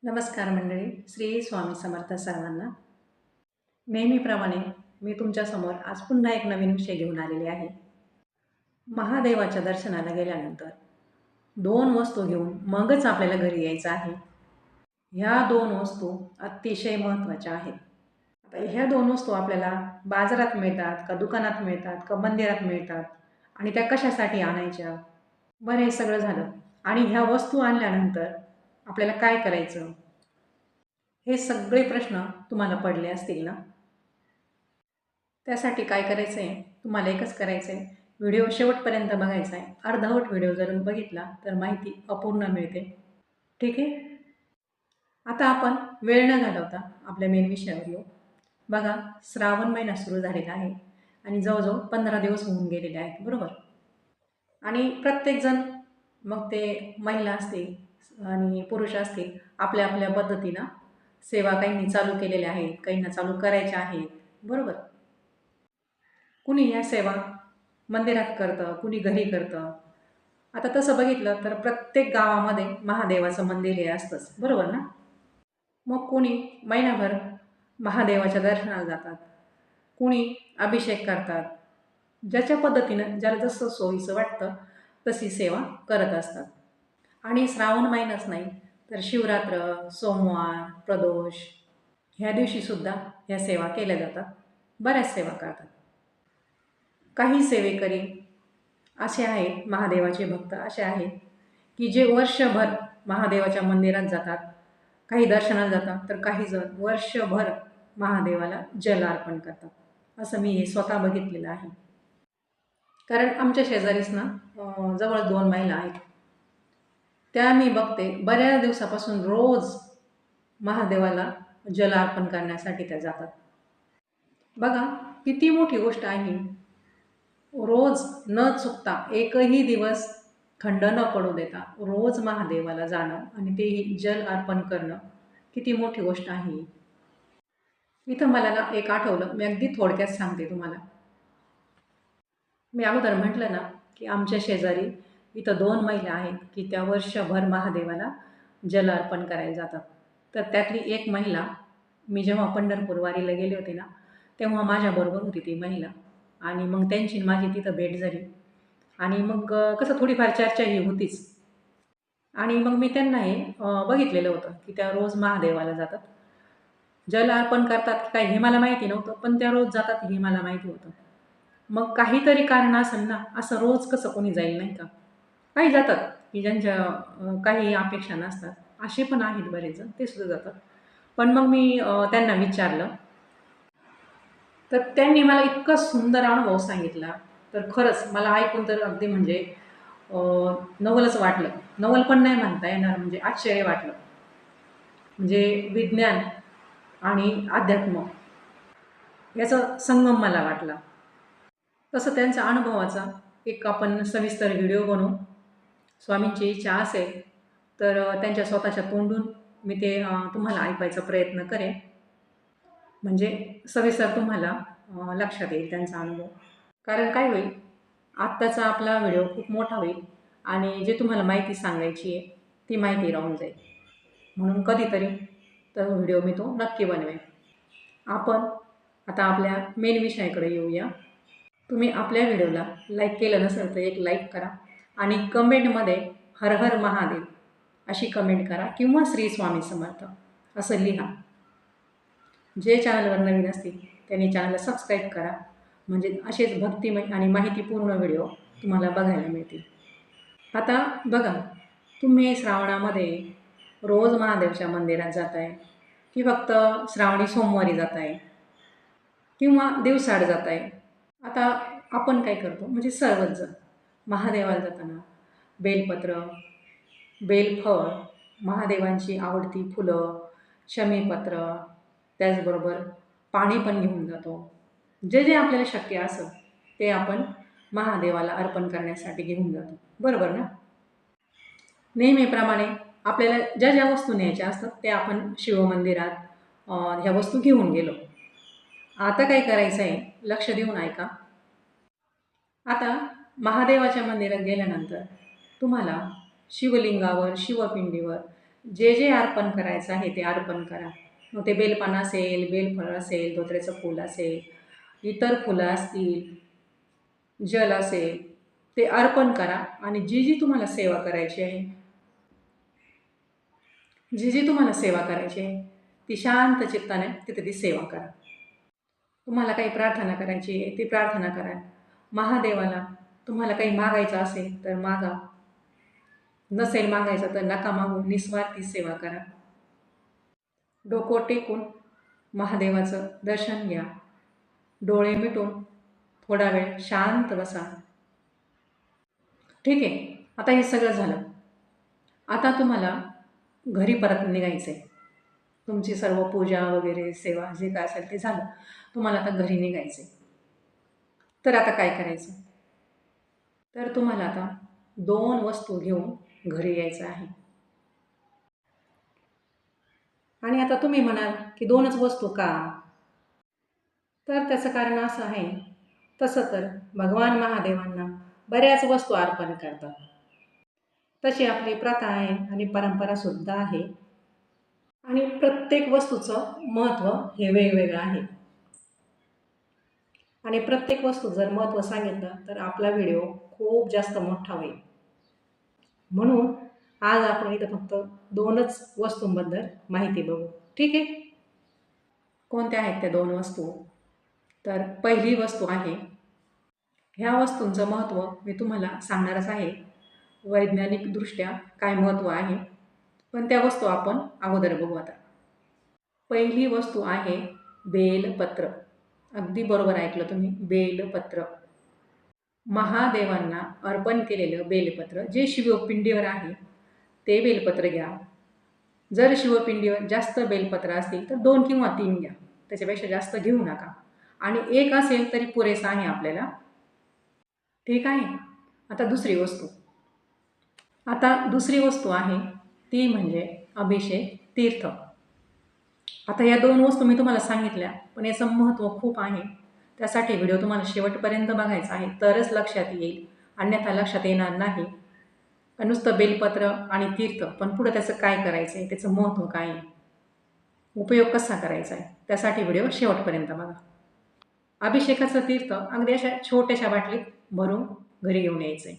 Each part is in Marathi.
नमस्कार मंडळी, श्री स्वामी समर्थ सर्वांना. नेहमीप्रमाणे मी तुमच्यासमोर आज पुन्हा एक नवीन विषय घेऊन आलेले आहे. महादेवाच्या दर्शनाला गेल्यानंतर 2 वस्तू घेऊन मगच आपल्याला घरी यायचं आहे. ह्या 2 वस्तू अतिशय महत्त्वाच्या आहेत. आता ह्या 2 वस्तू आपल्याला बाजारात मिळतात का दुकानात मिळतात का मंदिरात मिळतात आणि त्या कशासाठी आणायच्या? बरं, हे सगळं झालं आणि ह्या वस्तू आणल्यानंतर आपल्याला काय करायचं? हे सगळे प्रश्न तुम्हाला पडले असतील ना? त्यासाठी काय करायचं आहे, तुम्हाला एकच करायचं आहे, व्हिडिओ शेवटपर्यंत बघायचा आहे. अर्धवट व्हिडिओ जर बघितला तर माहिती अपूर्ण मिळते. ठीक आहे? आता आपण वेळ न घालवता आपल्या मेन विषयावर येऊ. बघा, श्रावण महिना सुरू झालेला आहे आणि जवळजवळ 15 दिवस होऊन गेलेले आहेत, बरोबर? आणि प्रत्येकजण, मग ते महिला असतील आणि पुरुष असतील, आपल्या आपल्या पद्धतीनं सेवा काहींनी चालू केलेल्या आहेत, काहींना चालू करायच्या आहेत, बरोबर? कुणी ह्या सेवा मंदिरात करतं, कुणी घरी करतं. आता तसं बघितलं तर प्रत्येक गावामध्ये महादेवाचं मंदिर हे असतंच, बरोबर ना? मग कुणी महिनाभर महादेवाच्या दर्शनाला जातात, कुणी अभिषेक करतात. ज्याच्या पद्धतीनं ज्याला जसं सोयीचं वाटतं तशी सेवा करत असतात. आणि श्रावण महिनाच नाही तर शिवरात्र, सोमवार, प्रदोष ह्या दिवशीसुद्धा ह्या सेवा केल्या जातात. बऱ्याच सेवा करतात. काही सेवेकरी असे आहेत, महादेवाचे भक्त असे आहेत की जे वर्षभर महादेवाच्या मंदिरात जातात, काही दर्शनाला जातात, तर काही जण वर्षभर महादेवाला जल अर्पण करतात. असं मी हे स्वतः बघितलेलं आहे. कारण आमच्या शेजारीच ना जवळ 2 महिला आहेत. त्या मी बघते बऱ्याच दिवसापासून रोज महादेवाला जल अर्पण करण्यासाठी त्या जातात. बघा, किती मोठी गोष्ट आहे. रोज न चुकता एकही दिवस खंड न पडू देता रोज महादेवाला जाणं आणि तेही जल अर्पण करणं किती मोठी गोष्ट आहे. इथं मला ना एक आठवलं, मी अगदी थोडक्यात सांगते तुम्हाला. मी अगोदर म्हटलं ना की आमच्या शेजारी इथं 2 महिला आहेत की त्या वर्षभर महादेवाला जल अर्पण करायला जातात. तर त्यातली एक महिला, मी जेव्हा पंढरपूर वारीला गेले होते ना, तेव्हा माझ्याबरोबर होती ती महिला आणि मग त्यांची माझी तिथं भेट झाली आणि मग कसं थोडीफार चर्चाही होतीच. आणि मग मी त्यांना हे बघितलेलं होतं की त्या रोज महादेवाला जातात. जल अर्पण करतात की काय हे मला माहिती नव्हतं, पण त्या रोज जातात हे मला माहिती होतं. मग काहीतरी कारण असेल ना, असं रोज कसं कोणी जाईल, नाही का? काही जातात की ज्यांच्या काही अपेक्षा नसतात. असे पण आहेत बरेच जण, ते सुद्धा जातात. पण मग मी त्यांना विचारलं, तर त्यांनी मला इतका सुंदर अनुभव सांगितला, तर खरंच मला ऐकून तर अगदी म्हणजे नवलच वाटलं. नवल पण नाही म्हणता येणार, म्हणजे आश्चर्य वाटलं. म्हणजे विज्ञान आणि अध्यात्म याचा संगम मला वाटला. तसं त्यांच्या अनुभवाचा एक आपण सविस्तर व्हिडिओ बनवू. स्वामींची इच्छा असेल तर त्यांच्या स्वतःच्या तोंडून मी ते तुम्हाला ऐकवायचा प्रयत्न करेन. म्हणजे सविस्तर तुम्हाला लक्षात येईल त्यांचा अनुभव. कारण काय होईल, आत्ताचा आपला व्हिडिओ खूप मोठा होईल आणि जे तुम्हाला माहिती सांगायची आहे ती माहिती राहून जाईल. म्हणून कधीतरी तर व्हिडिओ मी तो नक्की बनवेन. आपण आता आपल्या मेन विषयाकडे येऊया. तुम्ही आपल्या व्हिडिओला लाईक केलं नसेल तर एक लाईक करा आणि कमेंटमध्ये हर हर महादेव अशी कमेंट करा किंवा श्री स्वामी समर्थ असं लिहा. जे चॅनलवर नवीन असतील त्यांनी चॅनलला सबस्क्राईब करा, म्हणजे असेच भक्तिमय आणि माहितीपूर्ण व्हिडिओ तुम्हाला बघायला मिळतील. आता बघा, तुम्ही श्रावणामध्ये रोज महादेवच्या मंदिरात जात आहे की फक्त श्रावणी सोमवारी जात आहे किंवा दिवसाआड जात आहे. आता आपण काय करतो, म्हणजे सर्वच जण महादेवाला जाताना बेलपत्र, बेलफळ, महादेवांची आवडती फुलं, शमीपत्र, त्याचबरोबर पाणी पण घेऊन जातो. जे जे आपल्याला शक्य असेल ते आपण महादेवाला अर्पण करण्यासाठी घेऊन जातो, बरोबर ना? नेहमीप्रमाणे आपल्याला ज्या ज्या वस्तू न्यायच्या असतात त्या आपण शिवमंदिरात ह्या वस्तू घेऊन गेलो. आता काय करायचं आहे, लक्ष देऊन ऐका. आता महादेवाच्या मंदिरात गेल्यानंतर तुम्हाला शिवलिंगावर, शिवपिंडीवर जे जे अर्पण करायचं आहे ते अर्पण करा. मग ते बेलपान असेल, बेलफळ असेल, धोत्र्याचं फूल असेल, इतर फुलं असतील, जल असेल, ते अर्पण करा. आणि जी जी तुम्हाला सेवा करायची आहे, जी जी तुम्हाला सेवा करायची आहे ती शांत चित्ताने तिथे ती सेवा करा. तुम्हाला काही प्रार्थना करायची आहे ती प्रार्थना करा. महादेवाला तुम्हाला काही मागायचं असेल तर मागा, नसेल मागायचं तर नका मागू, निस्वार्थी सेवा करा. डोकं टेकून महादेवाचं दर्शन घ्या. डोळे मिटून थोडा वेळ शांत बसा. ठीक आहे, आता हे सगळं झालं. आता तुम्हाला घरी परत निघायचं आहे. तुमची सर्व पूजा वगैरे सेवा जे काय असेल ते झालं. तुम्हाला आता घरी निघायचं आहे. तर आता काय करायचं? तर तुम्हाला आता 2 वस्तू घेऊन घरी यायचं आहे. आणि आता तुम्ही म्हणाल की 2च वस्तू का? तर त्याचं कारण असं आहे, तसं तर भगवान महादेवांना बऱ्याच वस्तू अर्पण करतात. तशी आपली प्रथा आहे आणि परंपरासुद्धा आहे. आणि प्रत्येक वस्तूचं महत्त्व हे वेगवेगळं आहे. आणि प्रत्येक वस्तू जर महत्त्व सांगितलं तर आपला व्हिडिओ खूप जास्त मोठा होईल. म्हणून आज आपण इथं फक्त 2च वस्तूंबद्दल माहिती बघू. ठीक आहे? कोणत्या आहेत त्या 2 वस्तू? तर पहिली वस्तू आहे, ह्या वस्तूंचं महत्त्व मी तुम्हाला सांगणारच आहे. वैज्ञानिकदृष्ट्या काय महत्त्व आहे, पण त्या वस्तू आपण अगोदर बघू आता. पहिली वस्तू आहे बेलपत्र. अगदी बरोबर ऐकलं तुम्ही, बेलपत्र. महादेवांना अर्पण केलेलं बेलपत्र जे शिवपिंडीवर आहे ते बेलपत्र घ्या. जर शिवपिंडीवर जास्त बेलपत्र असतील तर 2 किंवा 3 घ्या. त्याच्यापेक्षा जास्त घेऊ नका. आणि 1 असेल तरी पुरेसा आहे आपल्याला. ठीक आहे? आता दुसरी वस्तू. आता दुसरी वस्तू आहे ती म्हणजे अभिषेक तीर्थ. आता या 2 वस्तू मी तुम्हाला सांगितल्या, पण याचं महत्त्व खूप आहे. त्यासाठी व्हिडिओ तुम्हाला शेवटपर्यंत बघायचा आहे, तरच लक्षात येईल. अन्यथा लक्षात येणार नाही. नुसतं बेलपत्र आणि तीर्थ, पण पुढं त्याचं काय करायचं आहे, त्याचं महत्त्व काय आहे, उपयोग कसा करायचा आहे, त्यासाठी व्हिडिओ शेवटपर्यंत बघा. अभिषेकाचं तीर्थ अगदी अशा छोट्याशा बाटलीत भरून घरी घेऊन यायचं आहे.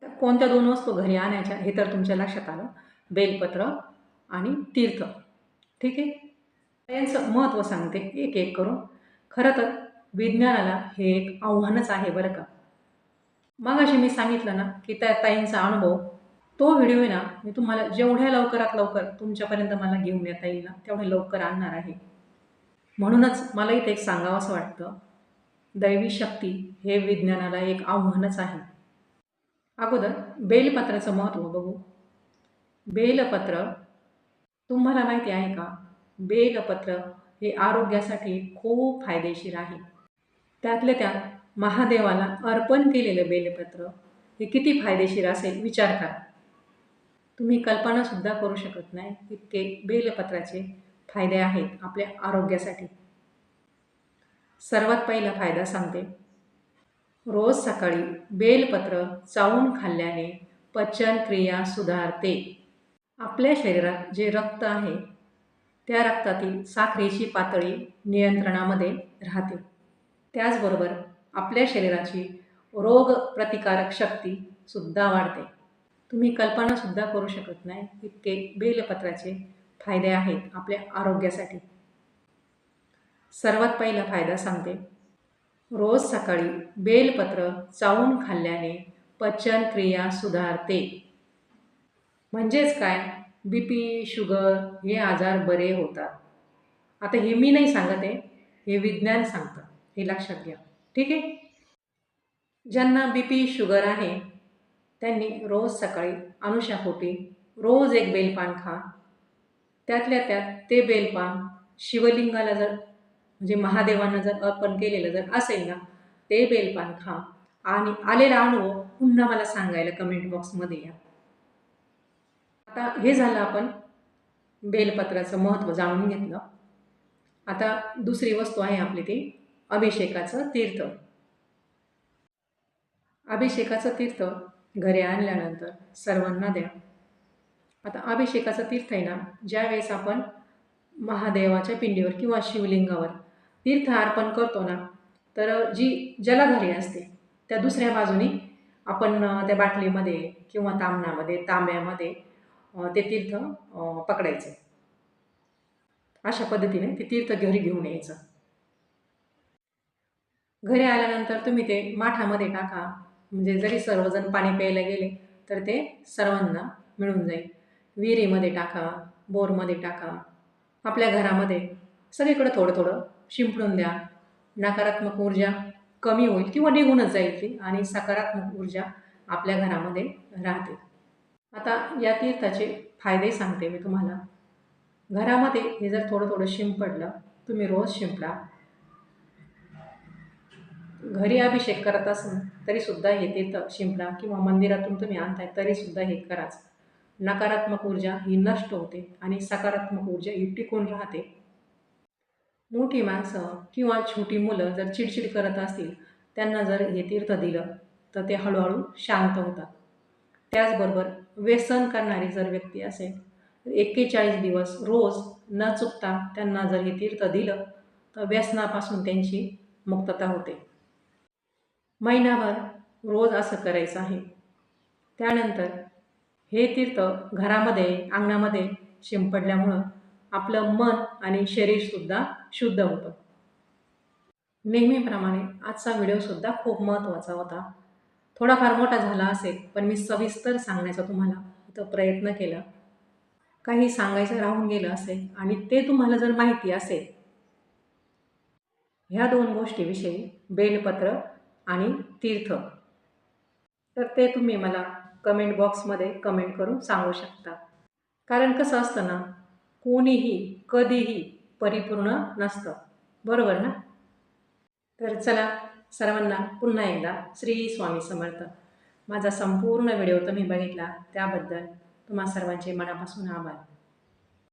तर कोणत्या 2 वस्तू घरी आणायच्या हे तर तुमच्या लक्षात आलं, बेलपत्र आणि तीर्थ. ठीक आहे? यांचं महत्त्व सांगते एक एक करून. खरं तर विज्ञानाला हे एक आव्हानच आहे बरं का. मगाशी मी सांगितलं ना की त्या ताईंचा अनुभव, तो व्हिडिओ आहे ना मी तुम्हाला जेवढ्या लवकरात लवकर तुमच्यापर्यंत मला घेऊन येता येईल ना तेवढ्या लवकर आणणार आहे. म्हणूनच मला इथे एक सांगावंसं वाटतं, दैवी शक्ती हे विज्ञानाला एक आव्हानच आहे. अगोदर बेलपत्राचं महत्त्व बघू. बेलपत्र तुम्हाला माहिती आहे का? बेलपत्र हे आरोग्यासाठी खूप फायदेशीर आहे. त्यातल्या त्यात महादेवाला अर्पण केलेलं बेलपत्र हे किती फायदेशीर असेल विचार करा. तुम्ही कल्पनासुद्धा करू शकत नाही इतके बेलपत्राचे फायदे आहेत आपल्या आरोग्यासाठी. सर्वात पहिला फायदा सांगते. रोज सकाळी बेलपत्र चावून खाल्ल्याने पचनक्रिया सुधारते. आपल्या शरीरात जे रक्त आहे त्या रक्तातील साखरेची पातळी नियंत्रणामध्ये राहते. त्याचबरोबर आपल्या शरीराची रोगप्रतिकारक शक्तीसुद्धा वाढते. तुम्ही कल्पनासुद्धा करू शकत नाही इतके बेलपत्राचे फायदे आहेत आपल्या आरोग्यासाठी. सर्वात पहिला फायदा सांगते. रोज सकाळी बेलपत्र चावून खाल्ल्याने पचनक्रिया सुधारते. म्हणजेच काय? BP, शुगर हे आजार बरे होतात. आता हे मी नाही सांगत आहे, हे विज्ञान सांगतं, हे लक्षात घ्या. ठीक आहे? ज्यांना BP, शुगर आहे त्यांनी रोज सकाळी अनुशापोटी रोज एक बेलपान खा. त्यातल्या त्यात ते बेलपान शिवलिंगाला जर म्हणजे महादेवांना जर अर्पण केलेलं जर असेल ना, ते बेलपान खा. आणि आलेला अनुभव पुन्हा मला सांगायला कमेंट बॉक्समध्ये या. आता हे झालं आपण बेलपत्राचं महत्त्व जाणून घेतलं. आता दुसरी वस्तू आहे आपली ती अभिषेकाचं तीर्थ. अभिषेकाचं तीर्थ घरी आणल्यानंतर सर्वांना द्या. आता अभिषेकाचं तीर्थ आहे ना, ज्यावेळेस आपण महादेवाच्या पिंडीवर किंवा शिवलिंगावर तीर्थ अर्पण करतो ना, तर जी जलाधारी असते त्या दुसऱ्या बाजूनी आपण त्या बाटलीमध्ये किंवा तामणामध्ये, तांब्यामध्ये ते तीर्थ पकडायचं. अशा पद्धतीने ते तीर्थ घरी घेऊन यायचं. घरी आल्यानंतर तुम्ही ते माठामध्ये टाका, म्हणजे जरी सर्वजण पाणी प्यायला गेले तर ते सर्वांना मिळून जाईल. विहिरीमध्ये टाका, बोरमध्ये टाका, आपल्या घरामध्ये सगळीकडे थोडं थोडं शिंपडून द्या. नकारात्मक ऊर्जा कमी होईल किंवा निघूनच जाईल ती आणि सकारात्मक ऊर्जा आपल्या घरामध्ये राहते. आता या तीर्थाचे फायदे सांगते मी तुम्हाला. घरामध्ये हे जर थोडं थोडं शिंपडलं, तुम्ही रोज शिंपडा. घरी अभिषेक करत असाल तरीसुद्धा हे तीर्थ शिंपडा किंवा मंदिरातून तुम्ही आणताय तरीसुद्धा हे कराच. नकारात्मक ऊर्जा ही नष्ट होते आणि सकारात्मक ऊर्जा ही टिकून राहते. मोठी माणसं किंवा छोटी मुलं जर चिडचिड करत असतील, त्यांना जर हे तीर्थ दिलं तर ते हळूहळू शांत होतात. त्याचबरोबर व्यसन करणारी जर व्यक्ती असेल तर 41 दिवस रोज न चुकता त्यांना जर हे तीर्थ दिलं तर व्यसनापासून त्यांची मुक्तता होते. महिनाभर रोज असं करायचं आहे. त्यानंतर हे तीर्थ घरामध्ये, अंगणामध्ये शिंपडल्यामुळं आपलं मन आणि शरीरसुद्धा शुद्ध होतं. नेहमीप्रमाणे आजचा व्हिडिओसुद्धा खूप महत्त्वाचा होता. थोडाफार मोठा झाला असेल, पण मी सविस्तर सांगण्याचा तुम्हाला इथं प्रयत्न केला. काही सांगायचं राहून गेलं असेल आणि ते तुम्हाला जर माहिती असेल, ह्या 2 गोष्टीविषयी बेलपत्र आणि तीर्थ, तर ते तुम्ही मला कमेंट बॉक्समध्ये कमेंट करून सांगू शकता. कारण कसं असतं ना, कोणीही कधीही परिपूर्ण नसतं, बरोबर ना? तर चला, सर्वांना पुन्हा एकदा श्री स्वामी समर्थ. माझा संपूर्ण व्हिडिओ तुम्ही बघितला त्याबद्दल तुम्हा सर्वांचे मनापासून आभार.